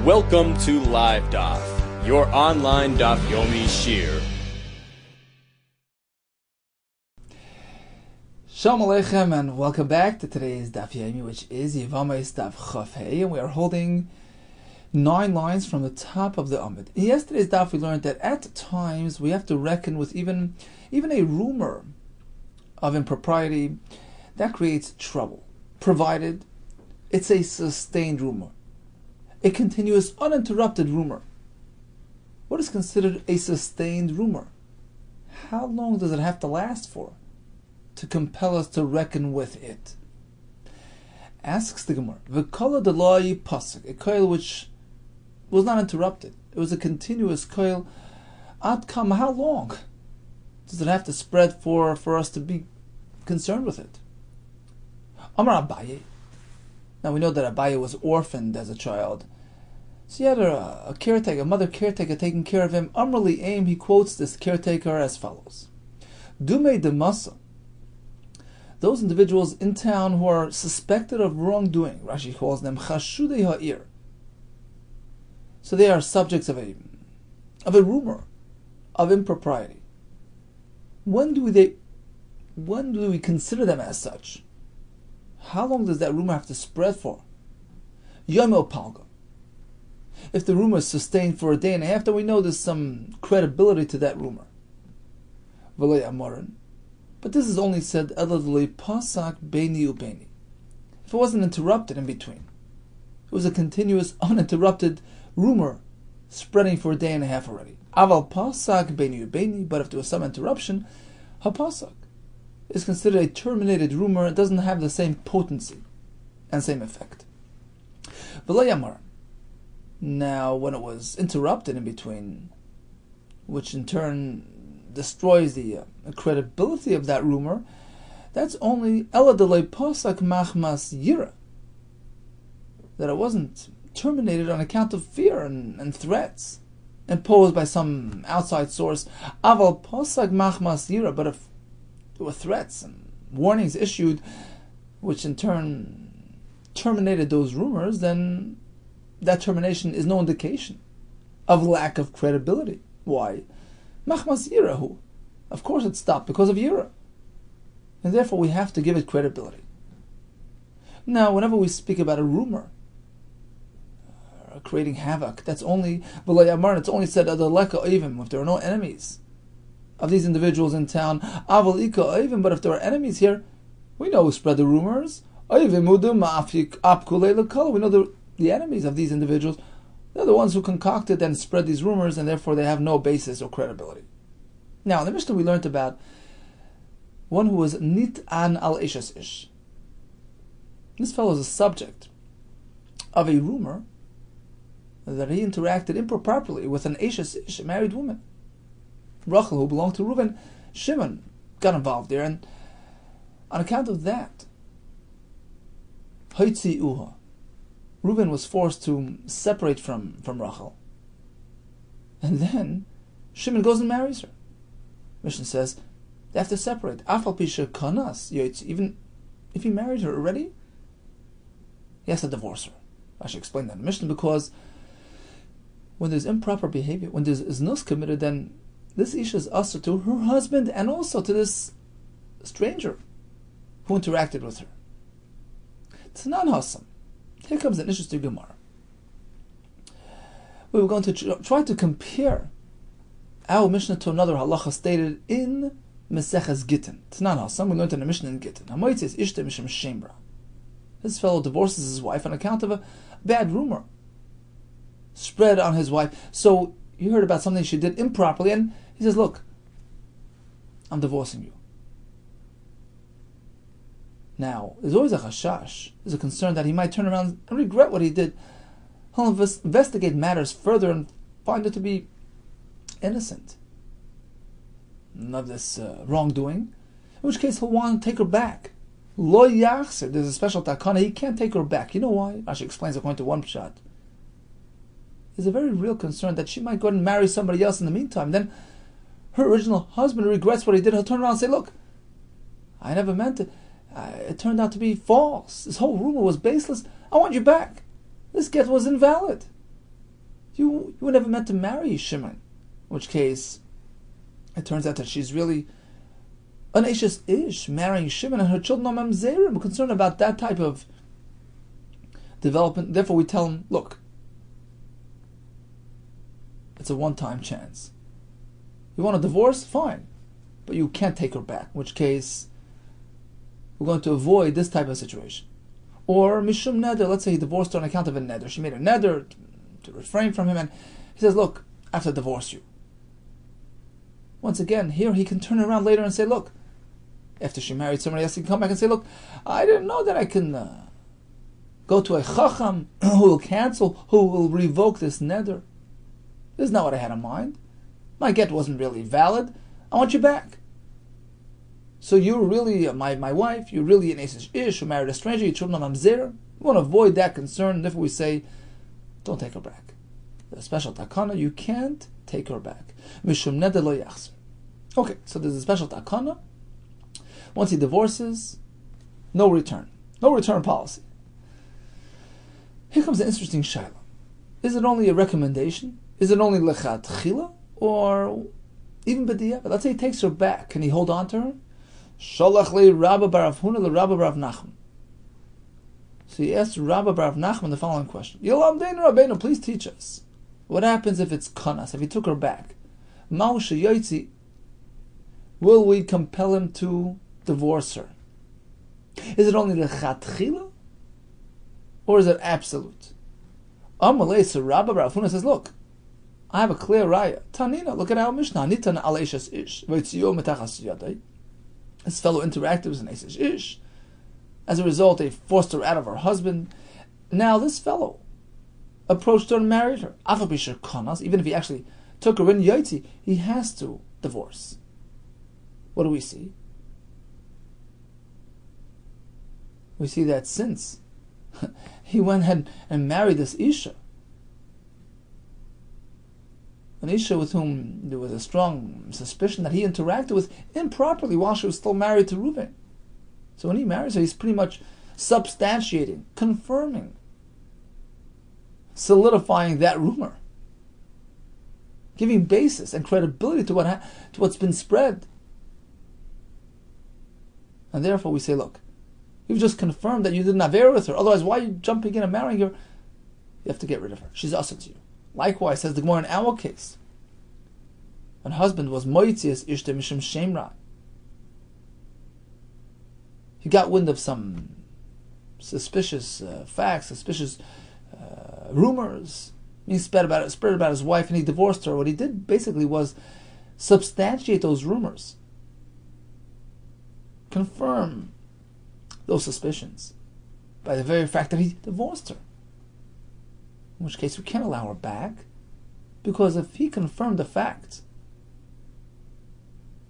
Welcome to Live Daf, your online Daf Yomi Shir. Shalom Aleichem and welcome back to today's Daf Yomi, which is Yevamos Daf Chaf Hey, and we are holding 9 lines from the top of the Amud. In yesterday's Daf we learned that at times we have to reckon with even a rumor of impropriety that creates trouble, provided it's a sustained rumor, a continuous, uninterrupted rumor. What is considered a sustained rumor? How long does it have to last for to compel us to reckon with it? Asks the Gemara, V'kala deloi pasuk, a koil which was not interrupted. It was a continuous koil. At kam, how long does it have to spread for us to be concerned with it? Amar Abaye. Now we know that Abaye was orphaned as a child. So he had a caretaker, a mother caretaker taking care of him. Amrli Aim, he quotes this caretaker as follows. Dume de Masa. Those individuals in town who are suspected of wrongdoing, Rashi calls them Chashudei Ha'ir. So they are subjects of a rumor, of impropriety. When do we consider them as such? How long does that rumor have to spread for? Yom Palga. If the rumor is sustained for a day and a half, then we know there's some credibility to that rumor. V'lei Amarin. But this is only said Eladli Pasak Beini Ubeini. If it wasn't interrupted in between. It was a continuous, uninterrupted rumor spreading for a day and a half already. Aval Pasak Beini Ubeini, but if there was some interruption, Hapasak is considered a terminated rumor. It doesn't have the same potency and same effect. V'lei Amarin. Now, when it was interrupted in between, which in turn destroys the credibility of that rumor, that's only Ela delei pasak machmas yira, that it wasn't terminated on account of fear and threats imposed by some outside source. Aval pasak machmas yira, but if there were threats and warnings issued, which in turn terminated those rumors, then that termination is no indication of lack of credibility. Why? Machmas Yirahu. Of course it stopped because of Yira. And therefore we have to give it credibility. Now, whenever we speak about a rumor, creating havoc, that's only, it's only said if there are no enemies of these individuals in town. But if there are enemies here, we know who spread the rumors. We know the enemies of these individuals, they're the ones who concocted and spread these rumors, and therefore they have no basis or credibility. Now, in the Mishnah we learned about one who was nit'an al eshes ish. This fellow is a subject of a rumor that he interacted improperly with an eshes ish, a married woman. Rachel, who belonged to Reuben, Shimon got involved there, and on account of that, Haitzi uha, Reuben was forced to separate from Rachel. And then Shimon goes and marries her. Mishnah says they have to separate. Afal pisha kanas, even if he married her already, he has to divorce her. I should explain that in Mishnah, because when there's improper behavior, when there's znus committed, then this isha is usher to her husband and also to this stranger who interacted with her. It's not hasam. Here comes an interesting Gemara. We were going to try to compare our Mishnah to another halacha stated in Meseches Gittin. T'nan Hasam, we learned in the Mishnah in Gittin. Hamoitz is ishte mishum shemra. This fellow divorces his wife on account of a bad rumor spread on his wife. So he heard about something she did improperly, and he says, "Look, I'm divorcing you." Now, there's always a chashash, there's a concern that he might turn around and regret what he did. He'll investigate matters further and find it to be innocent of this wrongdoing, in which case he'll want to take her back. Lo yachser, there's a special takana, he can't take her back. You know why? Rashi explains according to one pshat. There's a very real concern that she might go and marry somebody else in the meantime. Then her original husband regrets what he did. He'll turn around and say, "Look, I never meant it. It turned out to be false. This whole rumor was baseless. I want you back. This get was invalid." you were never meant to marry Shimon. In which case, it turns out that she's really an Ashes Ish, marrying Shimon, and her children are Mamzerim. We're concerned about that type of development. Therefore, we tell him, look, it's a one-time chance. You want a divorce? Fine. But you can't take her back, in which case we're going to avoid this type of situation. Or Mishum Neder, let's say he divorced her on account of a Neder. She made a Neder to refrain from him, and he says, look, I have to divorce you. Once again, here he can turn around later and say, look, after she married somebody else, he can come back and say, look, I didn't know that I can go to a Chacham who will cancel, who will revoke this Neder. This is not what I had in mind. My get wasn't really valid. I want you back. So you're really my wife, you're really an Ashes Ish who married a stranger, your children are Mamzer. We want to avoid that concern, and therefore we say, don't take her back. The special takana, you can't take her back. Mishum neder lo yachzor. Okay, so there's a special takana. Once he divorces, no return. No return policy. Here comes an interesting shaila. Is it only a recommendation? Is it only lechatchila? Or even b'diavad? Let's say he takes her back. Can he hold on to her? Sholach le Rabba bar Avhuna le Rabba bar Nachman. So he asked Rabba bar Nachman the following question. Yolamdein Rabbeinu, please teach us. What happens if it's kanas, if he took her back? Ma'u sheyotzi, will we compel him to divorce her? Is it only lechatchila? Or is it absolute? Amalei, so Rabba bar Avhuna says, look, I have a clear raya. Tanina, look at our Mishnah. Nitan al Ashes Ish. V'tziyo metachas yadai. This fellow interacted with an Ashes Ish. As a result, they forced her out of her husband. Now this fellow approached her and married her. Even if he actually took her in Yaitzi, he has to divorce. What do we see? We see that since he went ahead and married this Isha, an Isha with whom there was a strong suspicion that he interacted with improperly while she was still married to Reuven. So when he marries her, he's pretty much substantiating, confirming, solidifying that rumor, giving basis and credibility to what's been spread. And therefore we say, look, you've just confirmed that you did not avera with her. Otherwise, why are you jumping in and marrying her? You have to get rid of her. She's usher to you. Likewise, says the Gemara in our case, an husband was moitzias ishte mishum shemra. He got wind of some suspicious facts, suspicious rumors. He spread about his wife, and he divorced her. What he did basically was substantiate those rumors, confirm those suspicions by the very fact that he divorced her. In which case we can't allow her back, because if he confirmed the fact,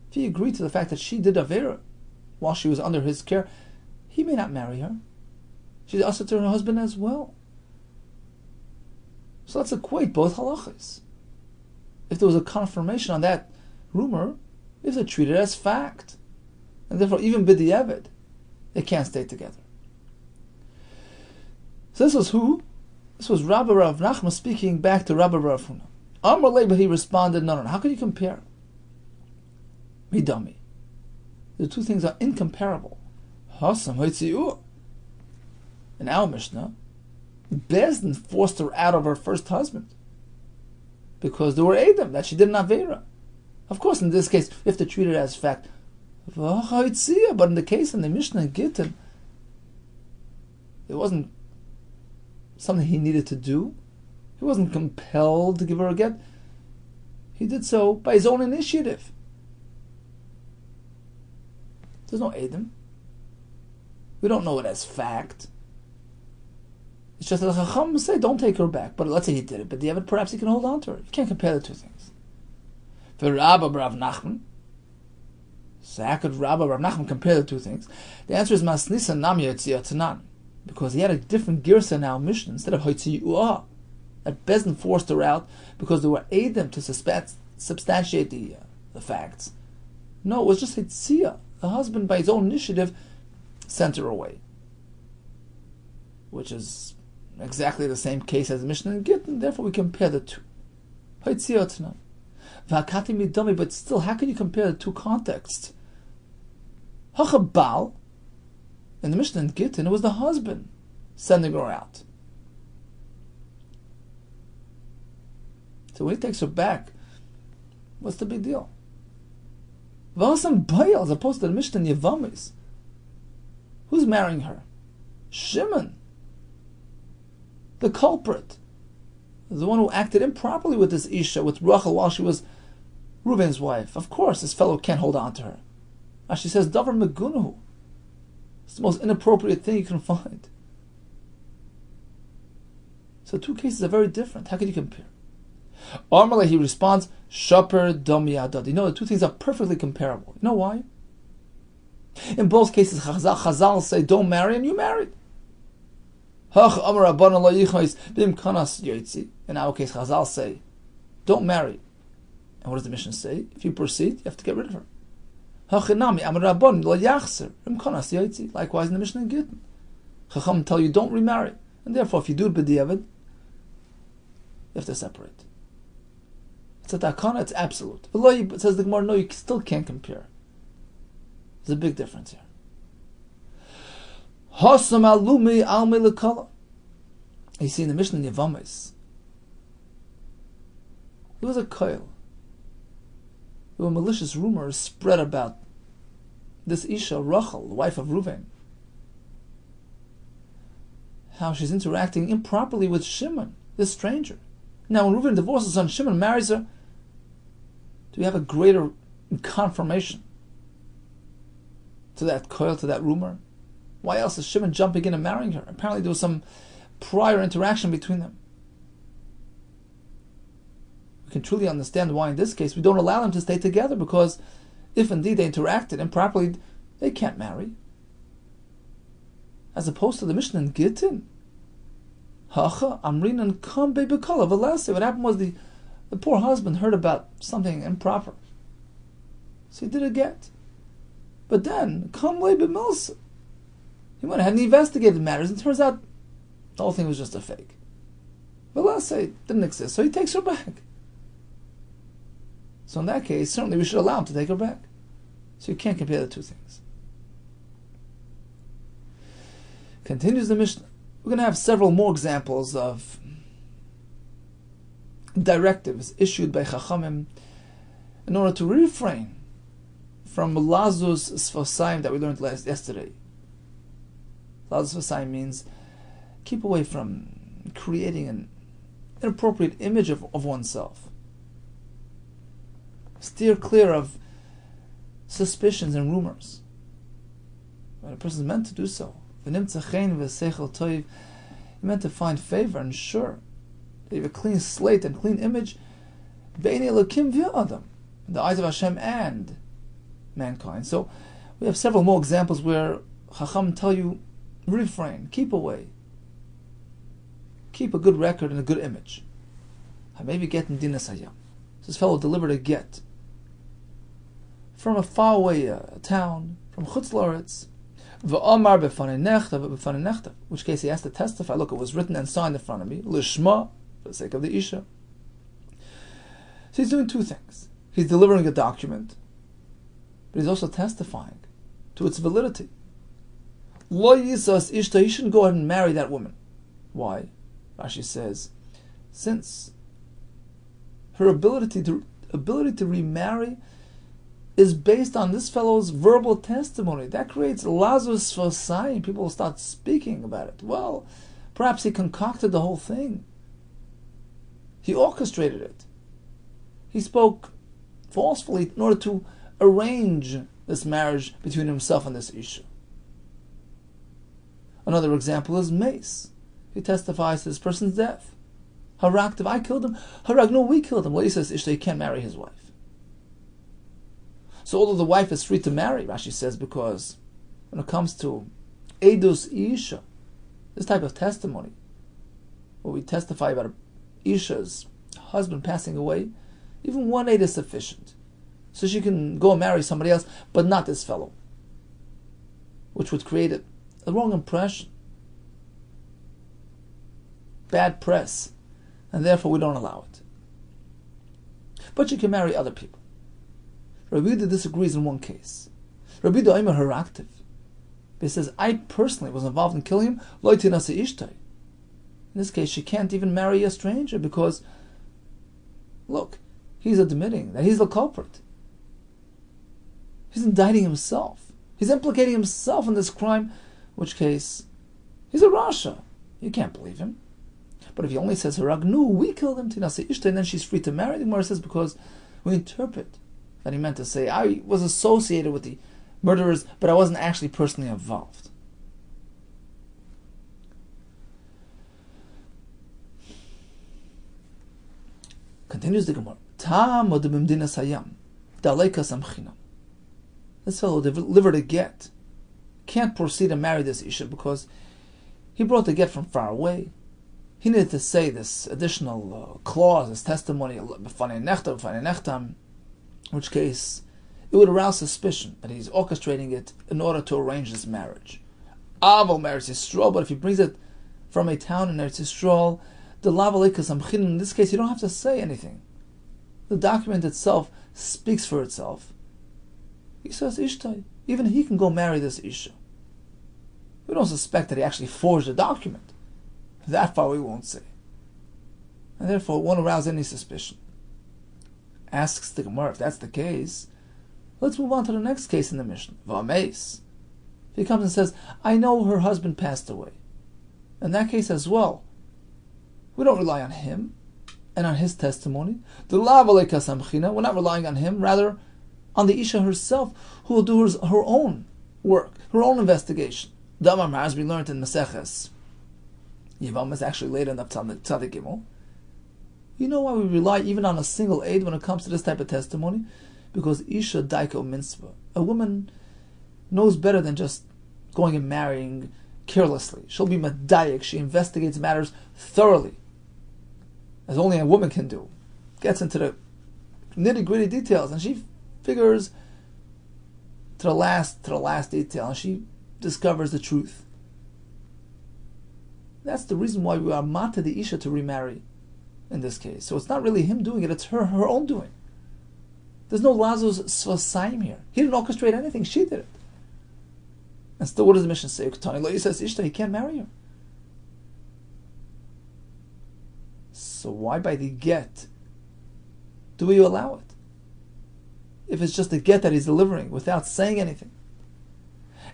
if he agreed to the fact that she did avera while she was under his care, he may not marry her. She's usher to her husband as well. So let's equate both halachas. If there was a confirmation on that rumor, if they're treated as fact, and therefore even b'diavad, they can't stay together. So this was who? This was Rabbi Rav Nachman speaking back to Rabbi Rav Huna. Amar lei, but he responded, no. How can you compare? Midami. The two things are incomparable. Hasam hoitziu. In our Mishnah, Bezdin forced her out of her first husband because there were Edom that she did not avera. Of course, in this case, if they treat it as fact, but in the case in the Mishnah in Gittin, it wasn't something he needed to do. He wasn't compelled to give her a get. He did so by his own initiative. There's no Edom. We don't know it as fact. It's just that the Chacham say, don't take her back. But let's say he did it, but perhaps he can hold on to her. You can't compare the two things. For Rabbi Rav Nachman, so how could Rabbi Rav Nachman compare the two things? The answer is Masnisa Nam Yotziyatanan, because he had a different girsa in our Mishnah. Instead of Hoitziyuah, that Bezdin forced her out because there were Edom to substantiate the facts. No, it was just Hitziyah. The husband, by his own initiative, sent her away, which is exactly the same case as the Mishnah in Gittin, therefore we compare the two. But still, how can you compare the two contexts? Hachabal, in the Mishnah in Gittin, it was the husband sending her out. So when he takes her back, what's the big deal? V'asam Bayal, as opposed to the Mishnah in Yevamos. Who's marrying her? Shimon, the culprit, the one who acted improperly with this Isha, with Rachel, while she was Reuben's wife. Of course, this fellow can't hold on to her. As she says, Davar Megunahu. It's the most inappropriate thing you can find. So two cases are very different. How can you compare? Armaleh, he responds, Shaper Dom Yadad. You know, the two things are perfectly comparable. You know why? In both cases, Chazal say, don't marry, and you married. In our case, Chazal say, don't marry. And what does the Mishnah say? If you proceed, you have to get rid of her. Likewise, in the Mishnah in Gittin, Chacham tell you, don't remarry. And therefore, if you do it b'diavad, you have to separate. It's a takana, it's absolute. It says the Gemara, no, you still can't compare. There's a big difference here. You see in the Mishnah in Yevamos, there was a koil. There were malicious rumors spread about this Isha, Rachel, the wife of Reuven, how she's interacting improperly with Shimon, this stranger. Now, when Reuven divorces son, Shimon marries her, do we have a greater confirmation to that koil, to that rumor? Why else is Shimon jumping in and marrying her? Apparently there was some prior interaction between them. We can truly understand why in this case we don't allow them to stay together, because if indeed they interacted improperly, they can't marry. As opposed to the Mishnah in Gittin. Hacha Amrinan Kambe Bekala Velase. What happened was the poor husband heard about something improper, so he did a get. But then, Kamle B'Milsa, he went ahead and investigated matters, and it turns out the whole thing was just a fake. Velase didn't exist, so he takes her back. So in that case, certainly we should allow him to take her back. So you can't compare the two things. Continues the Mishnah. We're going to have several more examples of directives issued by Chachamim in order to refrain from Lazus Sfosayim that we learned yesterday. Lazus Sfosayim means keep away from creating an inappropriate image of oneself. Steer clear of suspicions and rumors. When a person is meant to do so, you're meant to find favor and sure that you have a clean slate and clean image in the eyes of Hashem and mankind. So we have several more examples where Chacham tell you, refrain, keep away, keep a good record and a good image. Maybe get in dinas hayam. This fellow delivered a get from a faraway town, from Chutz La'aretz, v'amar b'fanei nechta, which case he has to testify, look, it was written and signed in front of me, lishma, for the sake of the Isha. So he's doing two things. He's delivering a document, but he's also testifying to its validity. Lo yisas ishta, he shouldn't go ahead and marry that woman. Why? Rashi says, since her ability to remarry is based on this fellow's verbal testimony. That creates lazus fosayim. People will start speaking about it. Well, perhaps he concocted the whole thing. He orchestrated it. He spoke forcefully in order to arrange this marriage between himself and this Isha. Another example is mace. He testifies to this person's death. Haraktiv, I killed him. Harak, no, we killed him. Well, he says Ishta, he can't marry his wife. So although the wife is free to marry, Rashi says, because when it comes to Edus Isha, this type of testimony, where we testify about Isha's husband passing away, even one aid is sufficient. So she can go and marry somebody else, but not this fellow, which would create a wrong impression. bad press, and therefore we don't allow it. But she can marry other people. Rabbi Yehuda disagrees in one case. Rabbi Yehuda Omer Haraktiv. He says, I personally was involved in killing him. Lo tinase ishtai. In this case, she can't even marry a stranger because, look, he's admitting that he's the culprit. He's indicting himself. He's implicating himself in this crime, in which case, he's a Rasha. You can't believe him. But if he only says, Haragnu, we killed him, tinase ishtai, and then she's free to marry, the Gemara says, because we interpret that he meant to say, I was associated with the murderers, but I wasn't actually personally involved. Continues the Gemara. This fellow delivered a get. Can't proceed and marry this Isha because he brought the get from far away. He needed to say this additional clause, this testimony, in which case it would arouse suspicion that he's orchestrating it in order to arrange this marriage. Aval marries Yisrael, but if he brings it from a town in Eretz Yisrael, the lavalikas amchin, in this case you don't have to say anything. The document itself speaks for itself. He says Ishtai. Even he can go marry this Isha. We don't suspect that he actually forged a document. That far we won't say. And therefore it won't arouse any suspicion. Asks the Gemara, if that's the case, let's move on to the next case in the Mishnah. Vameis. If he comes and says, I know her husband passed away. In that case as well, we don't rely on him and on his testimony. We're not relying on him, rather on the Isha herself, who will do her own work, her own investigation. Damar, as we learned in Maseches Yevamos, actually later in the Tzadik Gimel. You know why we rely even on a single aid when it comes to this type of testimony? Because Isha Daiko Mitzvah. A woman knows better than just going and marrying carelessly. She'll be Madayik. She investigates matters thoroughly, as only a woman can do. Gets into the nitty-gritty details, and she figures to the last detail, and she discovers the truth. That's the reason why we are mata the Isha to remarry in this case. So it's not really him doing it, it's her own doing. There's no Lazarus Svasaim here. He didn't orchestrate anything, she did it. And still, what does the mission say? He says Ishta, he can't marry her. So why by the get do we allow it? If it's just a get that he's delivering without saying anything.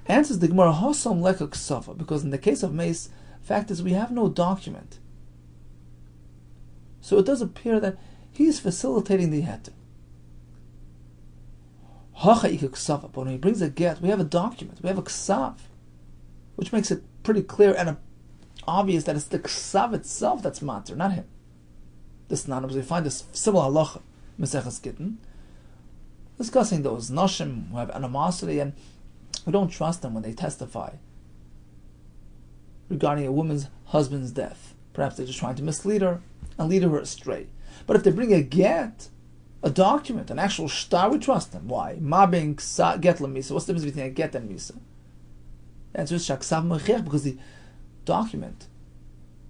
Answers the Gemara, Hosam Leka Ksafa, because in the case of Mace, fact is we have no document. So it does appear that he's facilitating the heter. But when he brings a get, we have a document, we have a ksav, which makes it pretty clear and obvious that it's the ksav itself that's matter, not him. This anonymous, we find this similar halacha, Maseches Gittin, discussing those nashim who have animosity and we don't trust them when they testify regarding a woman's husband's death. Perhaps they're just trying to mislead her and lead her astray. But if they bring a get, a document, an actual shtar, we trust them. Why? Ma being get la misa. What's the difference between a get and misa? The answer is shaksav mechech, because the document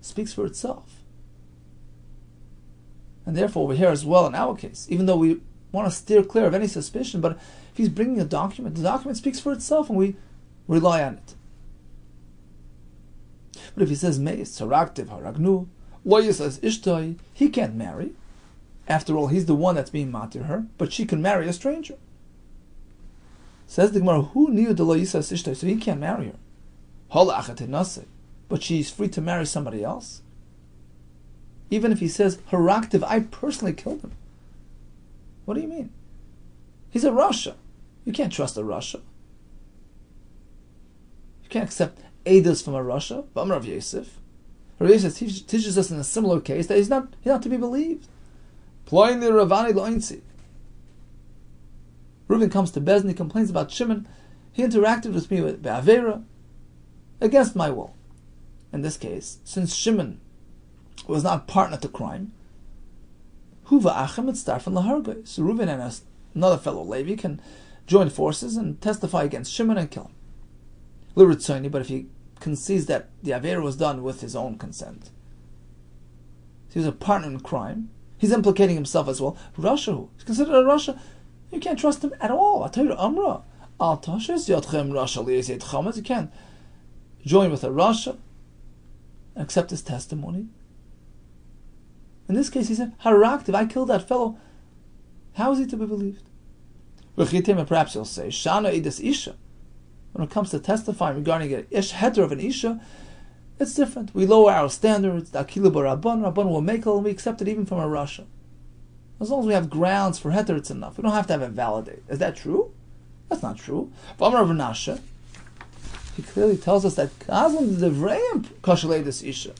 speaks for itself. And therefore, over here as well, in our case, even though we want to steer clear of any suspicion, but if he's bringing a document, the document speaks for itself, and we rely on it. But if he says meis, haraktiv, haragnu, lawyer says ishtoi, he can't marry. After all, he's the one that's being matir her, but she can marry a stranger. Says the Gemara, who knew the lawyer says ishtoi, so he can't marry her. But she's free to marry somebody else. Even if he says haraktiv, I personally killed him. What do you mean? He's a Rasha. You can't trust a Rasha. You can't accept Eidos from a Rasha. But Rav Yosef. Rav Yosef teaches us in a similar case that he's not to be believed. Ploini Ravani Loinsi. Reuben comes to Bezdin, he complains about Shimon. He interacted with me with Be'avera against my will. In this case, since Shimon was not partner to crime, Huva Achem et Starfan Lahargai. So Reuben and another fellow Levi can join forces and testify against Shimon and kill him. Liritzoni, but if he concedes that the Avera was done with his own consent, He was a partner in crime. He's implicating himself as well. Rasha, he's considered a Rasha. You can't trust him at all. You can't join with a Rasha and accept his testimony. In this case, he said, Haraktiv, I killed that fellow. How is he to be believed? Perhaps he'll say, Shana idis isha. When it comes to testifying regarding an heter of an isha, it's different. We lower our standards. The akilu Rabban will make it, and we accept it even from a Rasha. As long as we have grounds for heter, it's enough. We don't have to have it validated. Is that true? That's not true. V'amar Rav Menashe, he clearly tells us that Gazlan Devrayim Kashalei this Isha.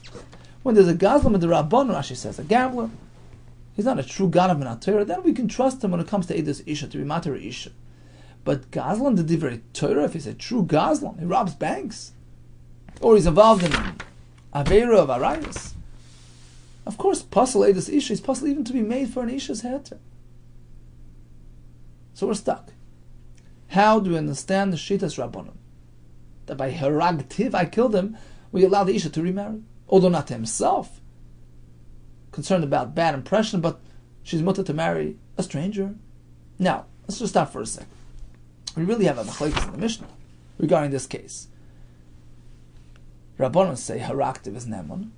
When there's a Gazlan in the Rabban, Rashi says, a gambler, he's not a true God of Torah, then we can trust him when it comes to Edus Isha, to be Matar Isha. But Gazlan the Divrei Torah, if he's a true Gazlan, he robs banks, or he's involved in Aveira of Arayas, of course, Pasal Edus Isha is possible even to be made for an Isha's heter. So we're stuck. How do we understand the Shitas Rabbanim? That by Haragtiv, I killed him, we allow the Isha to remarry. Although not to himself. Concerned about bad impression, but she's mutter to marry a stranger. Now, let's just stop for a second. We really have a machlekes in the Mishnah regarding this case. Rabbanim say Haragtiv is Neman.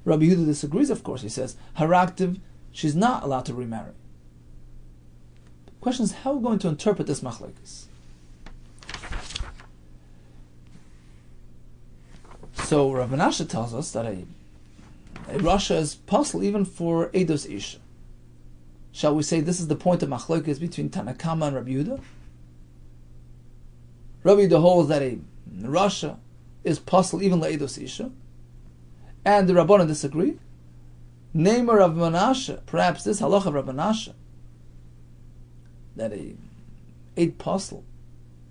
Rabbi Yehuda disagrees, of course. He says, Haragtiv, she's not allowed to remarry. The question is, how are we going to interpret this machlekes? So Rav Menashe tells us that a Rasha is possible even for Eidos Isha. Shall we say this is the point of machlokes between Tanakama and Rabbi Yehuda? Rabbi Yehuda holds that a Rasha is possible even Eidos Isha, and the Rabbanan disagree. Neimer Rav Menashe, perhaps this halacha of Rav Menashe, that a Eid Apostle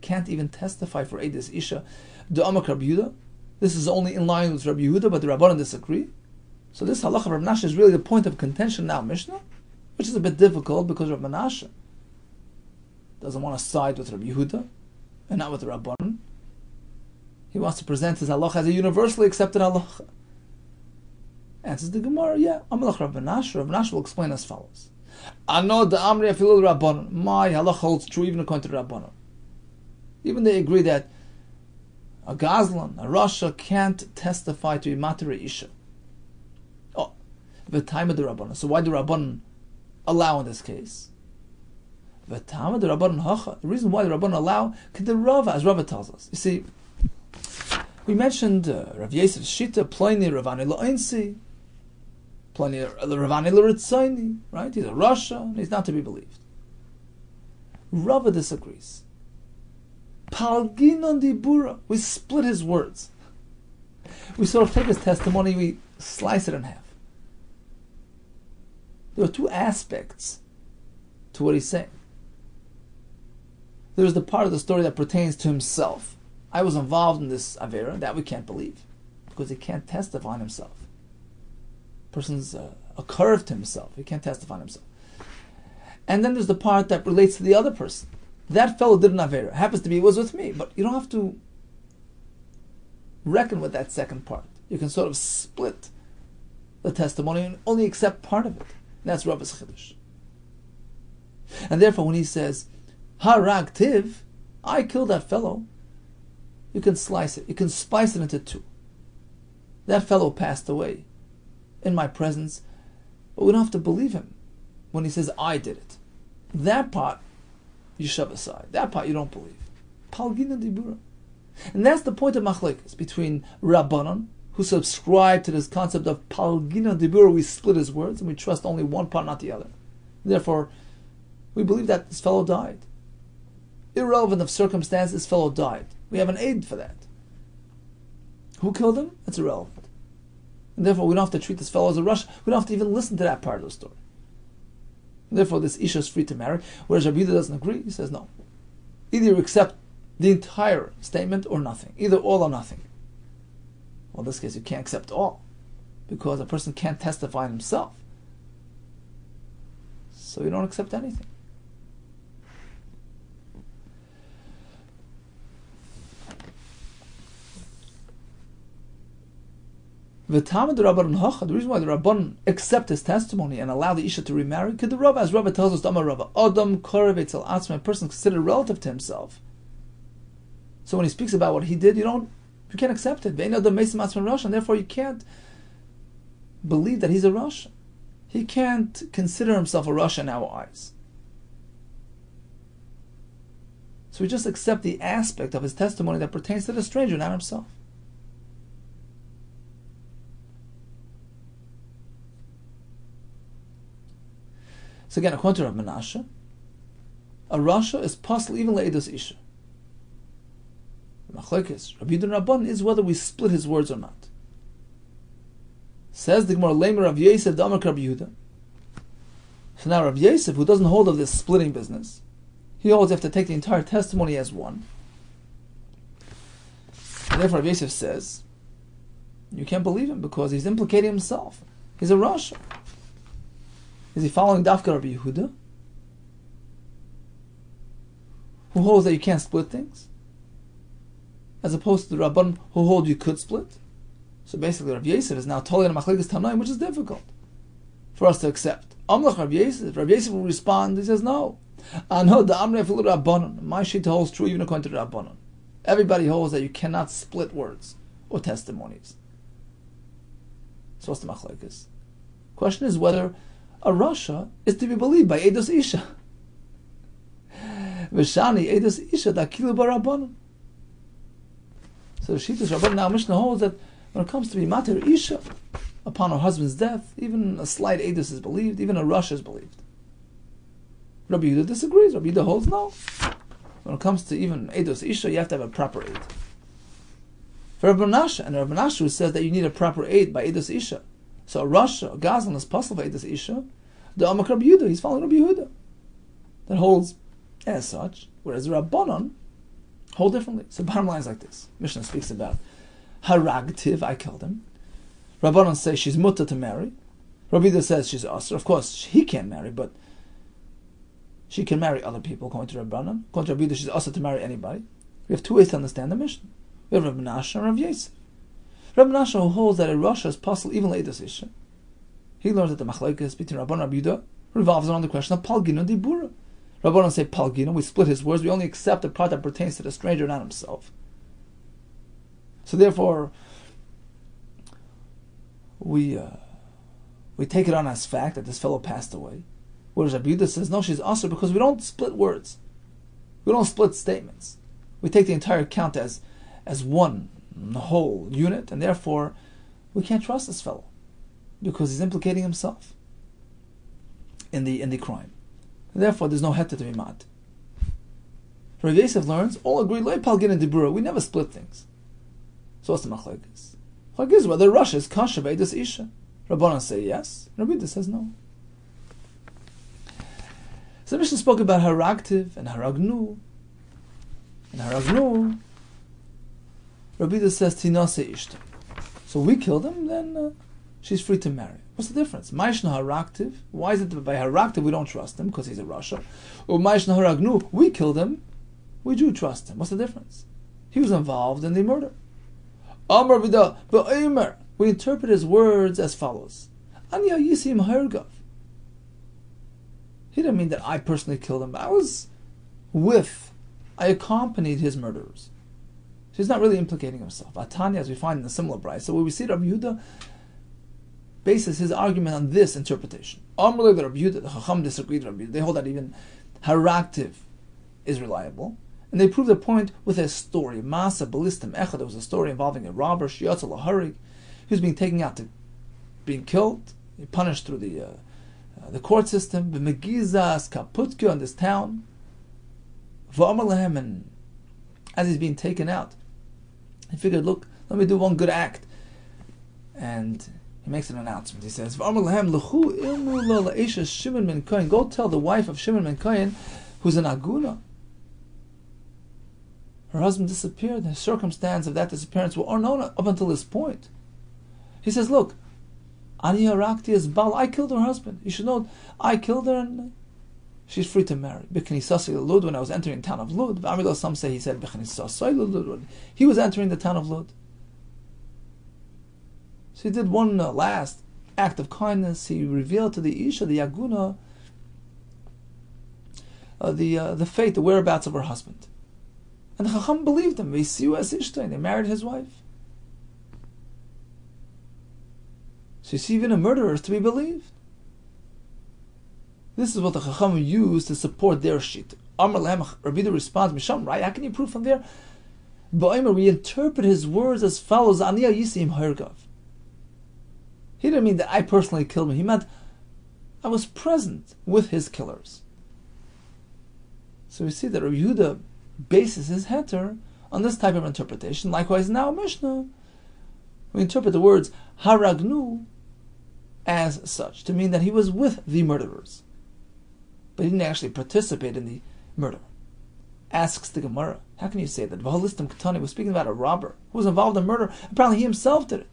can't even testify for Eidos Isha, the Amak Rabbi Yehuda. This is only in line with Rabbi Yehuda, but the Rabbanan disagree. So this halacha of Rav Menashe is really the point of contention now, Mishnah, which is a bit difficult because Rav Menashe doesn't want to side with Rabbi Yehuda and not with the Rabbanan. He wants to present his halacha as a universally accepted halacha. Answers the Gemara, yeah, Amalach Rav Menashe. Rav Menashe will explain as follows. Ano da amri afilul Rabbanan. My halacha holds true even according to the Rabbanan. Even they agree that a Gazlan, a Rasha, can't testify to a Matari Isha. Oh, the time of the Rabbanan. So why do Rabbanan allow in this case? The time of the Rabbanan Hacha. The reason why the Rabbanan allow, the Rava, as Rava tells us. You see, we mentioned Rav Yosef Shita, Pliny Ravani La'insi, Pliny Ravani L'Ritzayni, right? He's a Rasha, and he's not to be believed. Rava disagrees. Palginon dibura. We split his words. We sort of take his testimony, we slice it in half. There are two aspects to what he's saying. There's the part of the story that pertains to himself. I was involved in this Avera, that we can't believe, because he can't testify on himself. Person's a curve to himself, he can't testify on himself. And then there's the part that relates to the other person. That fellow did an Avera. Happens to be, it was with me. But you don't have to reckon with that second part. You can sort of split the testimony and only accept part of it. That's Rabbi's Chiddush. And therefore, when he says, Harag Tiv, I killed that fellow, you can slice it. You can splice it into two. That fellow passed away in my presence, but we don't have to believe him when he says, I did it. That part, you shove aside. That part you don't believe. Palgina dibura. And that's the point of machlekes between Rabbanon, who subscribe to this concept of Palgina dibura, we split his words and we trust only one part, not the other. Therefore, we believe that this fellow died. Irrelevant of circumstance, this fellow died. We have an aid for that. Who killed him? That's irrelevant. And therefore, we don't have to treat this fellow as a rush. We don't have to even listen to that part of the story. Therefore, this Isha is free to marry. Whereas Rabbi Yehuda doesn't agree. He says no. Either you accept the entire statement or nothing. Either all or nothing. Well, in this case, you can't accept all, because a person can't testify on himself. So you don't accept anything. The reason why the Rabban accept his testimony and allow the Isha to remarry, because the Rav, as Rav tells us, Adam korev etzel atzma, a person considered relative to himself. So when he speaks about what he did, you can't accept it. And therefore you can't believe that he's a Rasha. He can't consider himself a Rasha in our eyes. So we just accept the aspect of his testimony that pertains to the stranger, not himself. So again, according to Rav Menashe, a Rasha is possible even le'edus isha. Machlekes, Rabbi Yehuda and Rabban is whether we split his words or not. Says the Gemara, Leimer Rav Yosef Damak Rabbi Yehuda. So now Rav Yosef, who doesn't hold of this splitting business, he holds you have to take the entire testimony as one. And therefore Rav Yosef says, you can't believe him because he's implicating himself. He's a Rasha. Is he following Dafka Rabbi Yehuda, who holds that you can't split things, as opposed to the Rabban who hold you could split? So basically Rav Yosef is now totally in a machlekes tanaim, which is difficult for us to accept. Amlach Rav Yosef will respond, he says, no. I know the Amrei Filu Rabbanon. My shita holds true even according to the Rabbanon. Everybody holds that you cannot split words or testimonies. So what's the machlekes? Question is whether a Rasha is to be believed by Eidos Isha. V'shani Eidos Isha dakilu barabanan. So the Shittas Rabbanan now Mishnah holds that when it comes to be mater Isha upon her husband's death, even a slight Eidos is believed, even a Rasha is believed. Rabbi Yehuda disagrees. Rabbi Yehuda holds no. When it comes to even Eidos Isha, you have to have a proper aid. For Rabbi Menashe, and Rabbi Menashe who says that you need a proper aid by Eidos Isha. So a Rasha, a Gazlan is possible for Eidos Isha. The Amak Rabbi Yehuda, he's following Rabbi Yehuda. That holds as such, whereas the Rabbanon hold differently. So bottom line is like this. Mishnah speaks about Haragtiv, I killed him. Rabbanon say she's mutter to marry. Rabbi Yehuda says she's asr. Of course, he can't marry, but she can marry other people, according to Rabbanon. According to Rabbi Yehuda, she's asr to marry anybody. We have two ways to understand the Mishnah. We have Rabbi Menashe and Rabbi Yosef. Rabbi Menashe who holds that a Rasha is possible even le'edus isha. He learns that the machlekes between Rabban and Rabbi Yehuda revolves around the question of palginu and dibura. Rabbanon say palginu, we split his words, we only accept the part that pertains to the stranger, not himself. So therefore, we take it on as fact that this fellow passed away. Whereas Rabbi Yehuda says, no, she's asr because we don't split words. We don't split statements. We take the entire count as one, the whole unit, and therefore we can't trust this fellow because he's implicating himself in the crime. And therefore there's no heta to be mad. Rav Yosef learns, all agree, lo palgin and dibura, we never split things. So what's the machlekes? Machlekes is whether Rasha is kasha b'eidos isha. Rabbanan say yes, Rabbi Yehuda says no. So the Mishnah spoke about haragtiv and haragnu. And haragnu, Rabbi Yehuda says tinase ishta. So we killed him, then she's free to marry. What's the difference? Ma'ishna haraktiv. Why is it that by haraktiv we don't trust him because he's a Rasha? Or ma'ishna haragnu, we killed him, we do trust him. What's the difference? He was involved in the murder. Amar v'da b'omer. We interpret his words as follows: Anya yisim hergav. He didn't mean that I personally killed him. I accompanied his murderers. So he's not really implicating himself. Atanya, as we find in the similar bride. So where we see Rabbi Yehuda bases his argument on this interpretation. Amrullah, the Rabbi Yehuda, the Chacham disagreed with Rabbi Yehuda. They hold that even haraktiv is reliable. And they prove their point with a story. Masa Balistim Echad, there was a story involving a robber, Shiatza Laharig, who's being taken out to being killed, punished through the court system. B'megizas Kaputke in this town. V'amar lehem, and as he's being taken out, he figured, look, let me do one good act. And he makes an announcement. He says, V'amar lehem l'chu ilmu lo la'esha Shimon ben Kohen. Go tell the wife of Shimon ben Kohen, who's an aguna. Her husband disappeared. The circumstance of that disappearance were unknown up until this point. He says, look, Ani harakti is bal. I killed her husband. You should know, I killed her and she's free to marry. B'knisasi Lud, when I was entering the town of Lud. Some say he said B'knisasi Lud. He was entering the town of Lud. So he did one last act of kindness. He revealed to the Isha, the Yaguna, the fate, the whereabouts of her husband. And the Chacham believed him. They married his wife. So you see, even a murderer is to be believed. This is what the Chacham used to support their shit. Amar Lehem, Rabbi Yehuda responds, Misham, right? How can you prove from there? Ba'omer, we interpret his words as follows: Aniya Yisim Hergav. He didn't mean that I personally killed him. He meant I was present with his killers. So we see that Rabbi Yehuda bases his heter on this type of interpretation. Likewise, now Mishnah, we interpret the words haragnu as such, to mean that he was with the murderers, but he didn't actually participate in the murder. Asks the Gemara, how can you say that? V'holistim Ketani was speaking about a robber who was involved in murder. Apparently he himself did it.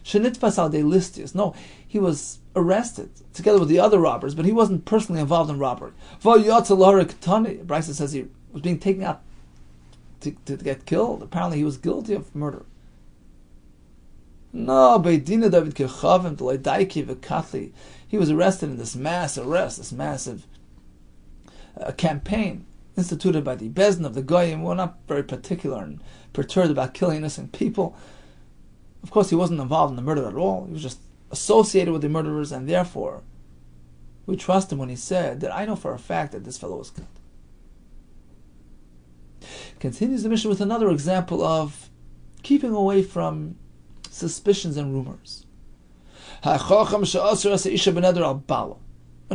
Shenitfas al de listius. No, he was arrested together with the other robbers, but he wasn't personally involved in robbery. Bryce says he was being taken out to get killed. Apparently he was guilty of murder. No, Beidina David Kechavim Daiki V'Katli. He was arrested in this mass arrest, this massive campaign instituted by the Bezdin of the Goyim. We're not very particular and perturbed about killing innocent people. Of course, he wasn't involved in the murder at all. He was just associated with the murderers, and therefore we trust him when he said that I know for a fact that this fellow was killed. Continues the mission with another example of keeping away from suspicions and rumors. An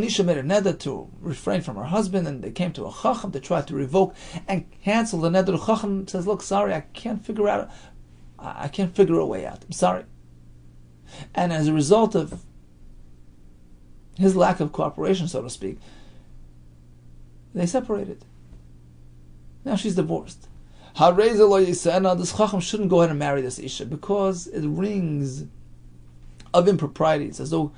Isha made a neder to refrain from her husband, and they came to a Chacham to try to revoke and cancel the neder. The Chacham says, look, sorry, I can't figure a way out. I'm sorry. And as a result of his lack of cooperation, so to speak, they separated. Now she's divorced. Now this Chacham shouldn't go ahead and marry this Isha because it rings of impropriety. It's as though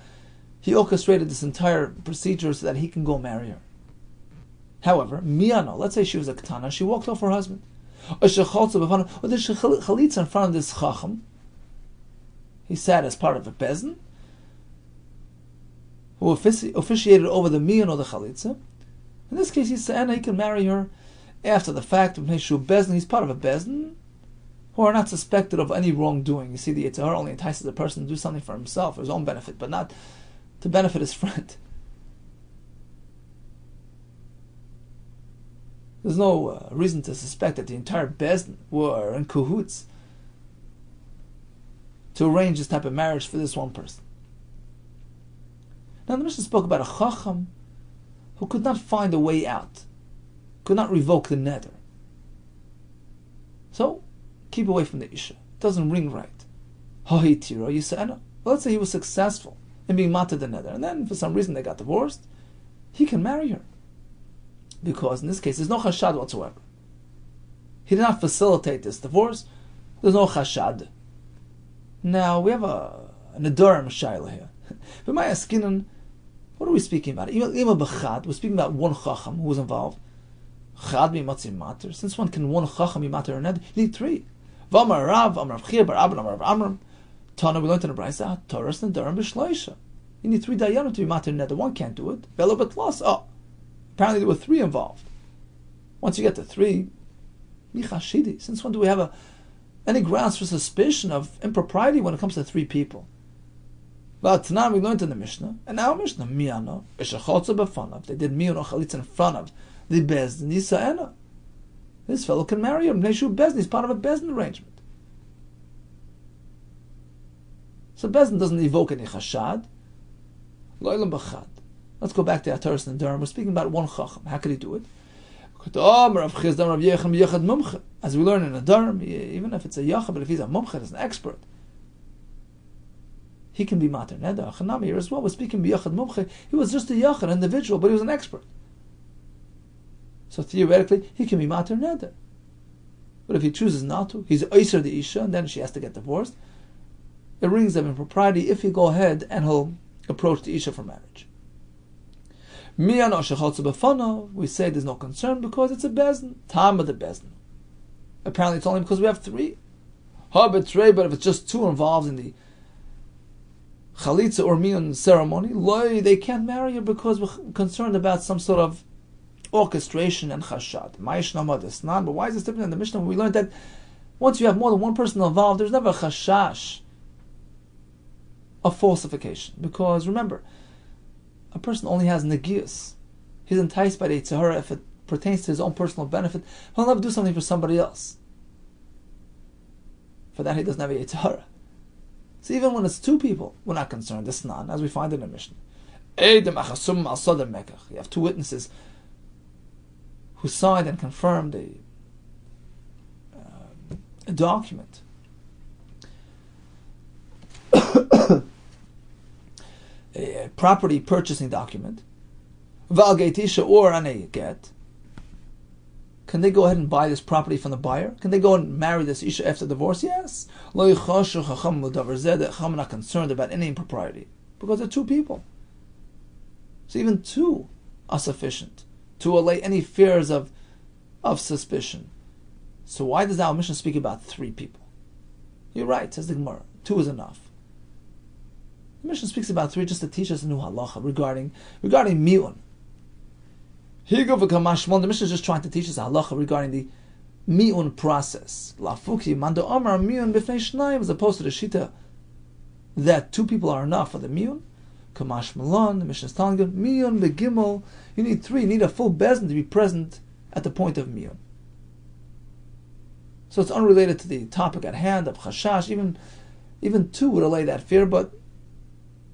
he orchestrated this entire procedure so that he can go marry her. However, Miyano, let's say she was a Ketana, she walked off her husband. Or there's chalitza in front of this Chacham. He sat as part of a peasant who officiated over the Miyan or the chalitza. In this case, he said he can marry her after the fact. He's part of a bezin who are not suspected of any wrongdoing. You see, the Yitzhar only entices a person to do something for himself, for his own benefit, but not to benefit his friend. There's no reason to suspect that the entire bezin were in cahoots to arrange this type of marriage for this one person. Now the Mishnah spoke about a Chacham who could not find a way out, could not revoke the neder. So, keep away from the Isha. It doesn't ring right. Well, let's say he was successful in being mated the neder, and then for some reason they got divorced. He can marry her. Because in this case, there's no chashad whatsoever. He did not facilitate this divorce. There's no chashad. Now, we have a Nedarim Shaila here. But my Askinan, what are we speaking about? We're speaking about one Chacham who was involved. Chad be matzim mater. Since one Chacham be mater or ned, you need three. V'amar Rav, Amar Rav Chia, Bar Abba, Amar Rav Amram. Tana, we learned in the Braysa, Torahs and Nedarim b'shloisha. You need three dayanim to be mater ned. One can't do it. Velo betlas. Oh, apparently there were three involved. Once you get to three, michashidi. Since when do we have any grounds for suspicion of impropriety when it comes to three people? But Tanan we learned in the Mishnah, and now Mishnah miyano ishachotza b'fanav. They did miyano chalitza in front of the bezdin yisa'ena. This fellow can marry her. Bneishu bezdin. He's part of a bezdin arrangement. So bezdin doesn't evoke any chashad. Lo'ilam b'chad. Let's go back to Ataris and Nedarim. We're speaking about one Chacham. How could he do it? As we learn in Nedarim, even if it's a Yachad, but if he's a Mumchet, he's an expert, he can be Mater Neder. Chanami here as well. We're speaking B'Yachad Mumchet. He was just a Yachad, individual, but he was an expert. So theoretically, he can be Mater Neder. But if he chooses not to, he's Oyser the Isha, and then she has to get divorced. It rings of impropriety if he go ahead and he'll approach the Isha for marriage. We say there's no concern because it's a bezin. Time of the bezin. Apparently it's only because we have three. But if it's just two involved in the chalitza or miyun ceremony, they can't marry her because we're concerned about some sort of orchestration and chashad. But why is this different than the Mishnah? We learned that once you have more than one person involved, there's never a chashash of falsification. Because remember, a person only has negius. He's enticed by the Yetzer Hara if it pertains to his own personal benefit. He'll never do something for somebody else. For that, he doesn't have a Yetzer Hara. So even when it's two people, we're not concerned. This nan, as we find in the Mishnah. You have two witnesses who signed and confirmed a document. A property purchasing document. Valgeitisha or an a get. Can they go ahead and buy this property from the buyer? Can they go and marry this Isha after divorce? Yes. Chacham are not concerned about any impropriety because they're two people. So even two are sufficient to allay any fears of suspicion. So why does our Mishnah speak about three people? You're right, says the Gemara. Two is enough. The Mishnah speaks about three just to teach us a new halacha regarding mi'un. The Mishnah is just trying to teach us a halacha regarding the mi'un process. Lafuki mando amar mi'un b'fnei shnayim, as opposed to the shita that two people are enough for the mi'un. Kamash Malon, the Mishnah is telling you, mi'un begimel, you need three, you need a full bezin to be present at the point of mi'un. So it's unrelated to the topic at hand of chashash. Even two would allay that fear, but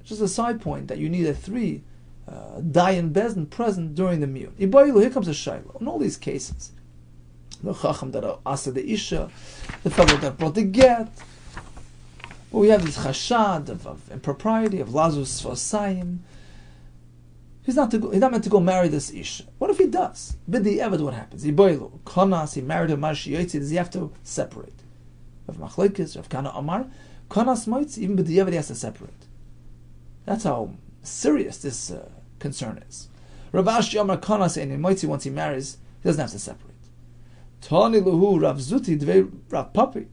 it's just a side point that you need a three dayan bezin present during the mi'un. Here comes a shayla. In all these cases, the chacham that asa the isha, the fellow that brought the get, well, we have this chashad of impropriety, of lazus vasayim. He's not meant to go marry this isha. What if he does? B'di eved, what happens? He married her marshi yotzi. Does he have to separate? Rav Machlokes, Rav Kana Amar, konas moitzi, even b'di eved he has to separate. That's how serious this concern is. Rav Ashi Amar konas ein moitzi, once he marries, he doesn't have to separate. Tani luhu Rav Zuti dvei Rav Papi.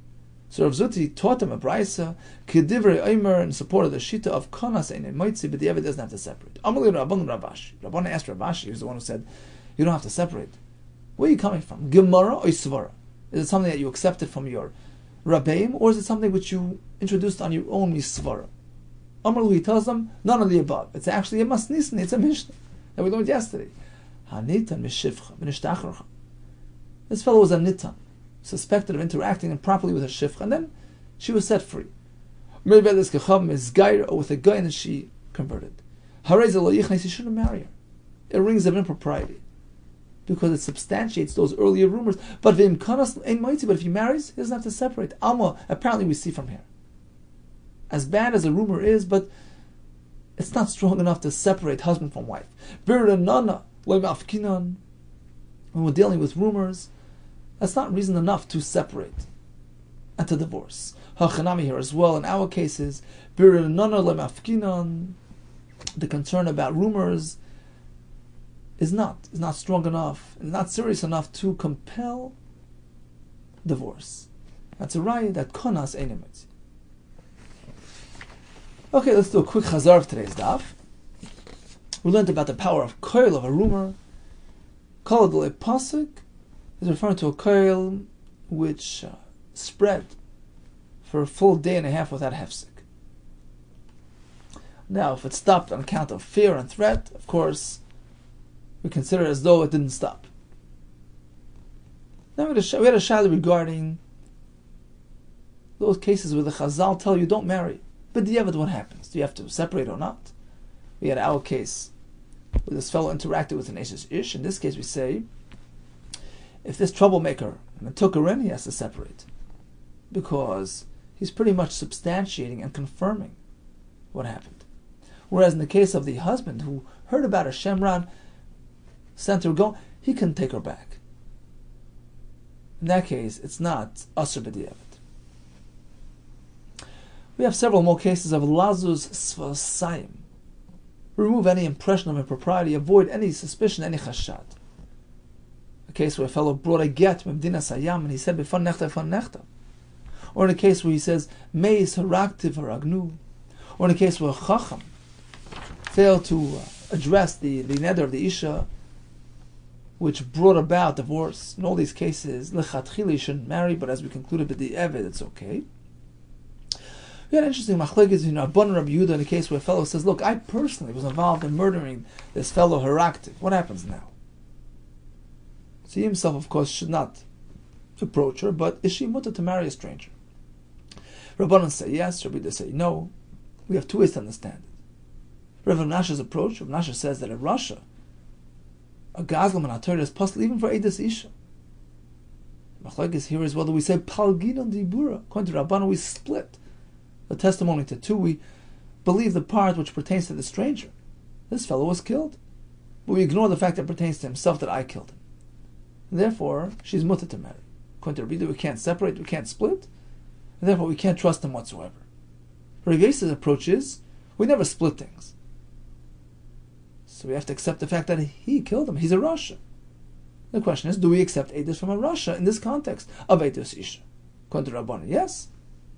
So Rav Zuti taught him a braysa, kedivrei Omer, in support of the shita of konas ein moitzi, but the Eved doesn't have to separate. Amalei Rabban Ravashi. Rabban asked Ravashi, he was the one who said, you don't have to separate. Where are you coming from? Gemara or Svara? Is it something that you accepted from your Rabbeim, or is it something which you introduced on your own misvara? Amalei, he tells them, none of the above. It's actually a masnisni, it's a mishnah that we learned yesterday. Hanitan mishivcha v'nishtachracha. This fellow was a nitan, suspected of interacting improperly with her shifcha, and then she was set free. With a guy, and then she converted. He shouldn't marry her. It rings of impropriety because it substantiates those earlier rumors. But if he marries, he doesn't have to separate. Alma, apparently we see from here. As bad as a rumor is, but it's not strong enough to separate husband from wife. When we're dealing with rumors, that's not reason enough to separate and to divorce. Hachanami here as well. In our cases, the concern about rumors is not strong enough, and not serious enough to compel divorce. That's a raya that konas enemitz. Okay, let's do a quick chazar of today's daf. We learned about the power of koil, of a rumor. Kol adolei pasuk is referring to a koil which spread for a full day and a half without hefsek. Now, if it stopped on account of fear and threat, of course, we consider it as though it didn't stop. Now we had a shadow regarding those cases where the Chazal tell you don't marry. But the Yevad, what happens? Do you have to separate or not? We had our case where this fellow interacted with an ish. In this case, we say, if this troublemaker took her in, he has to separate. Because he's pretty much substantiating and confirming what happened. Whereas in the case of the husband who heard about her, Shemran sent her go, he can take her back. In that case, it's not Asr B'di'evet. We have several more cases of Lazus Svasayim. Remove any impression of impropriety, avoid any suspicion, any chashad. A case where a fellow brought a get, Mebdina Sayam, and he said, B'fan nechta. Or in a case where he says, Meis haraktiv haragnu. or in a case where Chacham failed to address the neder of the Isha, which brought about divorce. In all these cases, lechatchila, you shouldn't marry, but as we concluded with the Eved, it's okay. We had an interesting machlekes in Rabban Rabbi Yehuda in a case where a fellow says, look, I personally was involved in murdering this fellow Haraktiv. What happens now? So he himself, of course, should not approach her, but is she mutter to marry a stranger? Rabbanan say yes, Rabbi Yehuda say no. We have two ways to understand it. Rav Menashe's approach, Rav Menashe says that in Russia, a gazlam and a is possible even for Eidas Isha. Machlekes here is whether we say Palgin on Dibura. According to Rabbanan, we split the testimony to two. We believe the part which pertains to the stranger. This fellow was killed. But we ignore the fact that pertains to himself, that I killed him. And therefore, she's mutter to marry. According to Rabbi Yehuda, we can't separate, we can't split, and therefore we can't trust him whatsoever. Rabbi Yehuda's approach is, we never split things. So we have to accept the fact that he killed him. He's a Rasha. The question is, do we accept Eidos from a Rasha in this context of Eidos Isha? According to Rabbanan, yes.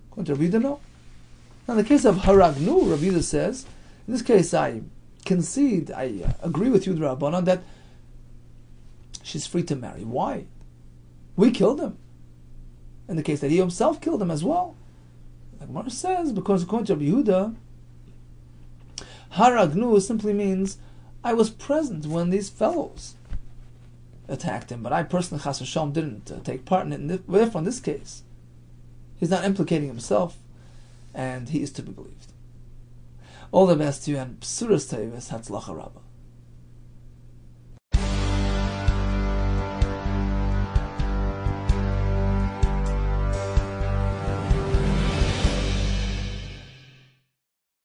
According to Rabbi Yehuda, no. Now in the case of Haragnu, Rabbi Yehuda says, in this case I concede, I agree with you, Rabbanan, that she's free to marry. Why? We killed him. In the case that he himself killed him as well. The Gemara says, because according to Rabbi Yehuda, Haragnu simply means, I was present when these fellows attacked him, but I personally, Chas v'Shalom, didn't take part in it. Therefore, in this case, he's not implicating himself, and he is to be believed. All the best to you, and B'suras Tevis Hatzlacha Rabbah.